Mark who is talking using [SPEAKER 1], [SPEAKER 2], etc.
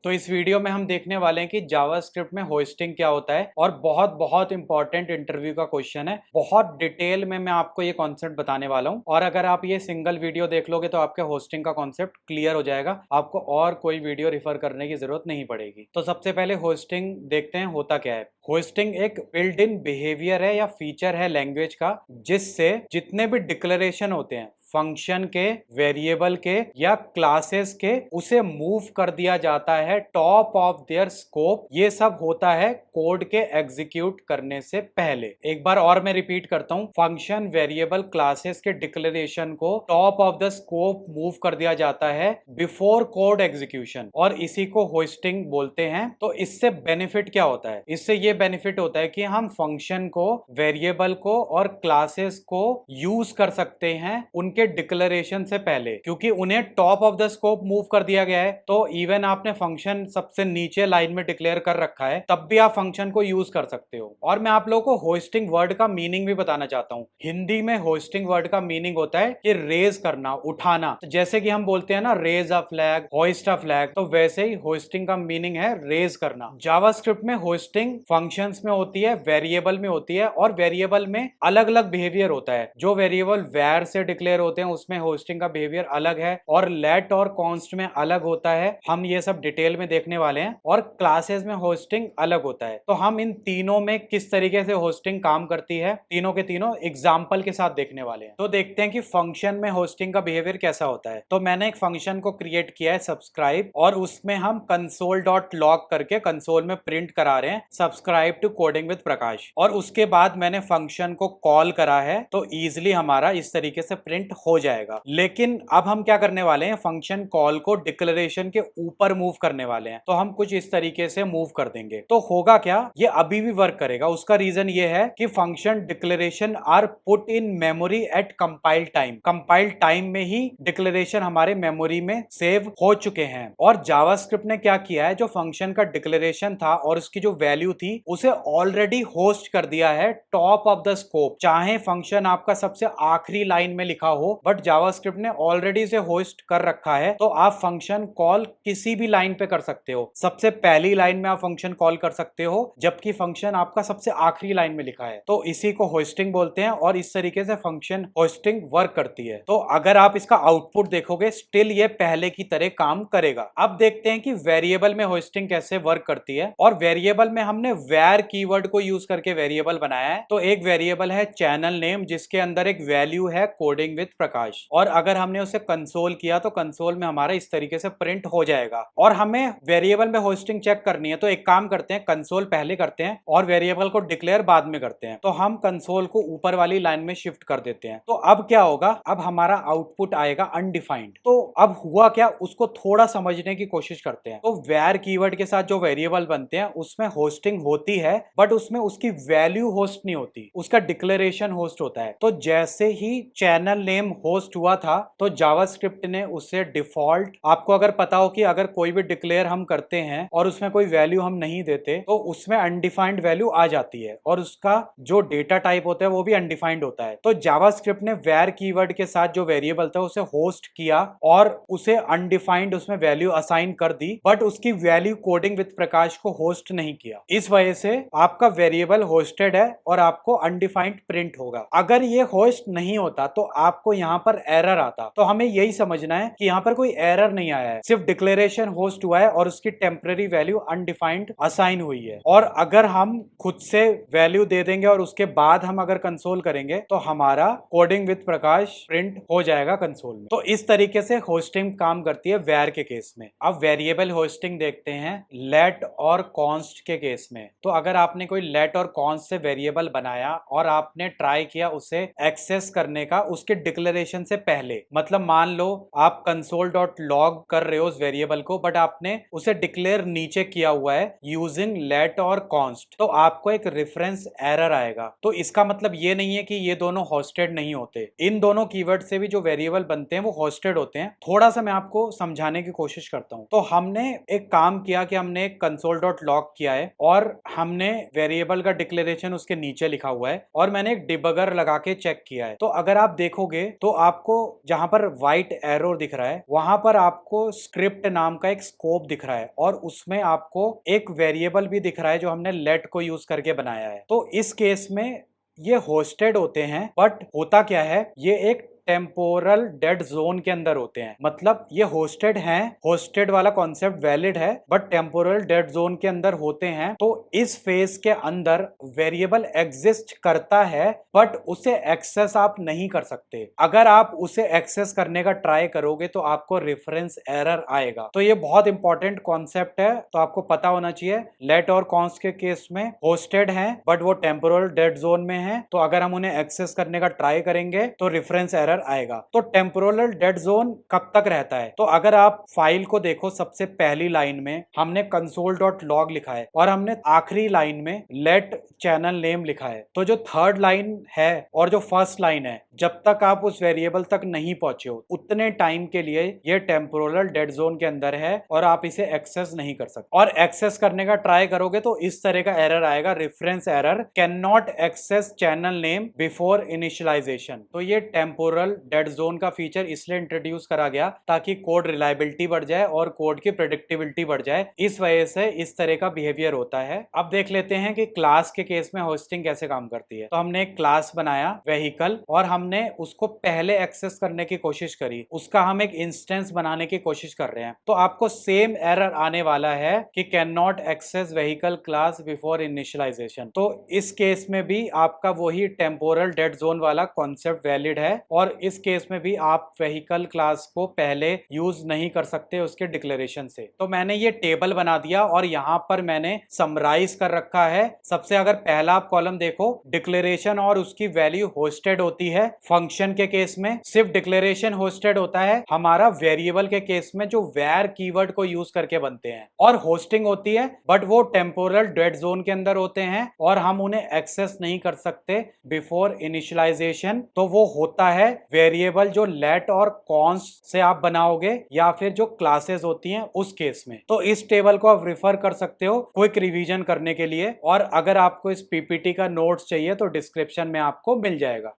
[SPEAKER 1] तो इस वीडियो में हम देखने वाले हैं कि जावास्क्रिप्ट में होस्टिंग क्या होता है और बहुत बहुत इंपॉर्टेंट इंटरव्यू का क्वेश्चन है। बहुत डिटेल में मैं आपको ये कॉन्सेप्ट बताने वाला हूँ और अगर आप ये सिंगल वीडियो देख लोगे तो आपके होस्टिंग का कॉन्सेप्ट क्लियर हो जाएगा। आपको और कोई वीडियो रिफर करने की जरूरत नहीं पड़ेगी। तो सबसे पहले होस्टिंग देखते हैं होता क्या है। होस्टिंग एक बिल्ट इन बिहेवियर है या फीचर है लैंग्वेज का, जिससे जितने भी डिक्लेरेशन होते हैं फंक्शन के, वेरिएबल के या क्लासेस के, उसे मूव कर दिया जाता है टॉप ऑफ देयर स्कोप। ये सब होता है कोड के एग्जीक्यूट करने से पहले। एक बार और मैं रिपीट करता हूं, फंक्शन, वेरिएबल, क्लासेस के डिक्लेरेशन को top of the scope move कर दिया जाता है बिफोर कोड एग्जीक्यूशन, और इसी को होस्टिंग बोलते हैं। तो इससे बेनिफिट क्या होता है? इससे ये बेनिफिट होता है कि हम फंक्शन को, वेरिएबल को और क्लासेस को यूज कर सकते हैं उनके डिक्लेरेशन से पहले, क्योंकि उन्हें top of the scope move कर दिया गया है। तो इवन आपने फंक्शन सबसे नीचे लाइन में डिक्लेयर कर रखा है, तब भी आप फंक्शन को यूज कर सकते हो। और मैं आप लोगों को होस्टिंग वर्ड का मीनिंग भी बताना चाहता हूं। हिंदी में होस्टिंग वर्ड का मीनिंग होता है कि रेज करना, उठाना। तो जैसे कि हम बोलते हैं ना, raise a flag, hoist a flag, तो वैसे ही होस्टिंग का मीनिंग है रेज करना। जावास्क्रिप्ट में होस्टिंग फंक्शंस में होती है, वेरिएबल में होती है, और वेरिएबल में अलग अलग बिहेवियर होता है। जो वेरिएबल वैर से डिक्लेयर होते हैं उसमें होस्टिंग का बिहेवियर अलग है, और लेट और कॉन्स्ट में अलग होता है। हम ये सब डिटेल में देखने वाले हैं। और क्लासेस में होस्टिंग अलग होता है। तो हम इन तीनों में किस तरीके से होस्टिंग काम करती है, तीनों के तीनों एग्जाम्पल के साथ देखने वाले हैं। तो देखते हैं कि फंक्शन में होस्टिंग का बिहेवियर कैसा होता है। तो मैंने एक फंक्शन को क्रिएट किया है सब्सक्राइब, और उसमें हम console.log करके कंसोल में प्रिंट करा रहे हैं सब्सक्राइब टू कोडिंग विद प्रकाश। और उसके बाद मैंने फंक्शन को कॉल करा है, तो इजिली हमारा इस तरीके से प्रिंट हो जाएगा। लेकिन अब हम क्या करने वाले हैं, फंक्शन कॉल को डिक्लेरेशन के ऊपर मूव करने वाले हैं। तो हम कुछ इस तरीके से मूव कर देंगे। तो होगा क्या, ये अभी भी वर्क करेगा। उसका रीजन ये है कि function declaration are put in memory at compile time. Compile time में ही डिक्लेरेशन हमारे मेमोरी में सेव हो चुके हैं। और जावास्क्रिप्ट ने क्या किया है, जो फंक्शन का डिक्लेरेशन था और उसकी जो वैल्यू थी उसे ऑलरेडी होस्ट कर दिया है टॉप ऑफ द स्कोप। चाहे फंक्शन आपका सबसे आखिरी लाइन में लिखा हो, बट जावास्क्रिप्ट ने ऑलरेडी इसे होस्ट कर रखा है। तो आप फंक्शन कॉल किसी भी लाइन पे कर सकते हो। सबसे पहली लाइन में आप फंक्शन कॉल कर सकते हो, जबकि फंक्शन आपका सबसे आखिरी लाइन में लिखा है। तो इसी को होस्टिंग बोलते हैं, और इस तरीके से फंक्शन होस्टिंग वर्क करती है। तो अगर आप इसका आउटपुट देखोगे, स्टिल ये पहले की तरह काम करेगा। अब देखते हैं कि वेरिएबल में होस्टिंग कैसे वर्क करती है। और वेरिएबल में हमने वेर कीवर्ड को यूज करके वेरिएबल बनाया है। तो एक वेरिएबल है चैनल नेम, जिसके अंदर एक वैल्यू है कोडिंग विद प्रकाश। और अगर हमने उसे कंसोल किया तो कंसोल में हमारा इस तरीके से प्रिंट हो जाएगा। और हमें वेरिएबल में होस्टिंग चेक करनी है, तो एक काम करते हैं, कंसोल पहले करते हैं और वेरिएबल को डिक्लेयर बाद में करते हैं। तो हम कंसोल को ऊपर वाली लाइन में शिफ्ट कर देते हैं। तो अब क्या होगा, अब हमारा आउटपुट आएगा अनडिफाइंड। तो अब हुआ क्या, उसको थोड़ा समझने की कोशिश करते हैं। तो वेर कीवर्ड के साथ जो वेरिएबल बनते हैं उसमें होस्टिंग होती है, बट उसमें उसकी वैल्यू होस्ट नहीं होती, उसका डिक्लेरेशन होस्ट होता है। तो जैसे ही चैनल नेम होस्ट हुआ था, तो जावास्क्रिप्ट ने उसे डिफॉल्ट, आपको अगर पता हो कि अगर कोई भी डिक्लेयर हम करते हैं और उसमें कोई वैल्यू हम नहीं देते तो उसमें अनडिफाइंड वैल्यू आ जाती है, और उसका जो डेटा टाइप होता है वो भी अनडिफाइंड होता है। तो जावास्क्रिप्ट ने वेर कीवर्ड के साथ जो वेरिएबल था उसे होस्ट किया और उसे अनडिफाइंड उसमें वैल्यू असाइन कर दी, बट उसकी वैल्यू कोडिंग विद प्रकाश को होस्ट नहीं किया। इस वजह से आपका वेरिएबल होस्टेड है और आपको अनडिफाइंड प्रिंट होगा। अगर ये होस्ट नहीं होता तो आपको यहाँ पर एरर आता। तो हमें यही समझना है कि यहाँ पर कोई एरर नहीं आया है, सिर्फ डिक्लेरेशन होस्ट हुआ है और उसकी टेम्पररी वैल्यू अनडिफाइंड असाइन हुई है। और अगर हम खुद से वैल्यू दे देंगे और उसके बाद हम अगर कंसोल करेंगे तो हमारा कोडिंग विद प्रकाश प्रिंट हो जाएगा कंसोल में। तो इस तरीके से होस्टिंग काम करती है वेर के केस में। अब वेरिएबल होस्टिंग देखते हैं लेट और कॉन्स्ट के केस में। तो अगर आपने कोई लेट और कॉन्स्ट से वेरिएबल बनाया और आपने ट्राई किया उसे एक्सेस करने का उसके डिक्लेरेशन से पहले, मतलब मान लो आप console.log कर रहे हो उस वेरिएबल को, बट आपने उसे डिक्लेयर नीचे किया हुआ है यूजिंग लेट और कॉन्स्ट, तो आपको एक रेफरेंस एरर आएगा। तो इसका मतलब ये नहीं है कि ये दोनों होस्टेड नहीं होते। इन दोनों कीवर्ड से भी जो वेरिएबल बनते हैं वो होस्टेड होते हैं। थोड़ा सा मैं आपको समझाने की कोशिश करता हूँ। तो हमने एक काम किया कि हमने एक console.log किया है और हमने वेरिएबल का डिक्लेरेशन उसके नीचे लिखा हुआ है, और मैंने एक डिबगर लगा के चेक किया है। तो अगर आप देखोगे तो आपको जहां पर व्हाइट एरो दिख रहा है वहां पर आपको स्क्रिप्ट नाम का एक स्कोप दिख रहा है और उसमें आपको एक वेरिएबल भी दिख रहा है जो हमने लेट को यूज करके बनाया है। तो इस केस में ये होस्टेड होते हैं, बट होता क्या है, ये एक टेम्पोरल डेड जोन के अंदर होते हैं। मतलब ये होस्टेड हैं, होस्टेड वाला कॉन्सेप्ट वैलिड है, बट टेम्पोरल डेड जोन के अंदर होते हैं। तो इस फेज के अंदर वेरिएबल एग्जिस्ट करता है, बट उसे एक्सेस आप नहीं कर सकते। अगर आप उसे एक्सेस करने का ट्राई करोगे तो आपको रेफरेंस एरर आएगा। तो ये बहुत इंपॉर्टेंट कॉन्सेप्ट है, तो आपको पता होना चाहिए। लेट और कॉन्स के केस में होस्टेड हैं बट वो टेम्पोरल डेड जोन में हैं, तो अगर हम उन्हें एक्सेस करने का ट्राई करेंगे तो रेफरेंस एरर आएगा। तो टेम्पोरल डेड जोन कब तक रहता है? तो अगर आप फाइल को देखो, सबसे पहली लाइन में हमने console.log लिखा है और हमने आखिरी लाइन में लेट चैनल नेम लिखा है। तो जो थर्ड लाइन है और जो फर्स्ट लाइन है, जब तक आप उस वेरिएबल तक नहीं पहुंचे हो उतने टाइम के लिए ये टेम्पोरल डेड जोन के अंदर है और आप इसे एक्सेस नहीं कर सकते। और एक्सेस करने का ट्राई करोगे तो इस तरह का एरर आएगा, reference error, can not access channel name before initialization. तो ये टेम्पोरल डेड जोन का फीचर इसलिए इंट्रोड्यूस करा गया ताकि कोड रिलायबिलिटी बढ़ जाए और कोड की प्रेडिक्टेबिलिटी बढ़ जाए। इस वजह से इस तरह का बिहेवियर होता है। अब देख लेते हैं कि क्लास के केस में होस्टिंग कैसे काम करती है। तो हमने एक क्लास बनाया व्हीकल और हमने उसको पहले एक्सेस करने की कोशिश करी, उसका हम एक इंस्टेंस बनाने की कोशिश कर रहे हैं। तो आपको सेम एरर आने वाला है कि can not access vehicle class before initialization. तो इस केस में भी आपका वही टेम्पोरल डेड जोन वाला कॉन्सेप्ट वैलिड है और इस केस में भी आप व्हीकल क्लास को पहले यूज नहीं कर सकते उसके डिक्लेरेशन से। तो मैंने ये टेबल बना दिया और यहाँ पर मैंने समराइज कर रखा है। सबसे अगर पहला आप कॉलम देखो, डिक्लेरेशन और उसकी वैल्यू होस्टेड होती है। फंक्शन के केस में सिर्फ डिक्लेरेशन होस्टेड होता है, हमारा वेरिएबल के केस में जो वैर कीवर्ड को यूज करके बनते हैं। और होस्टिंग होती है बट वो टेम्पोरल डेड जोन के अंदर होते हैं और हम उन्हें एक्सेस नहीं कर सकते बिफोर इनिशियलाइजेशन। तो वो होता है वेरिएबल जो लेट और कॉन्स से आप बनाओगे या फिर जो क्लासेस होती हैं उस केस में। तो इस टेबल को आप रिफर कर सकते हो क्विक रिवीजन करने के लिए। और अगर आपको इस पीपीटी का नोट्स चाहिए तो डिस्क्रिप्शन में आपको मिल जाएगा।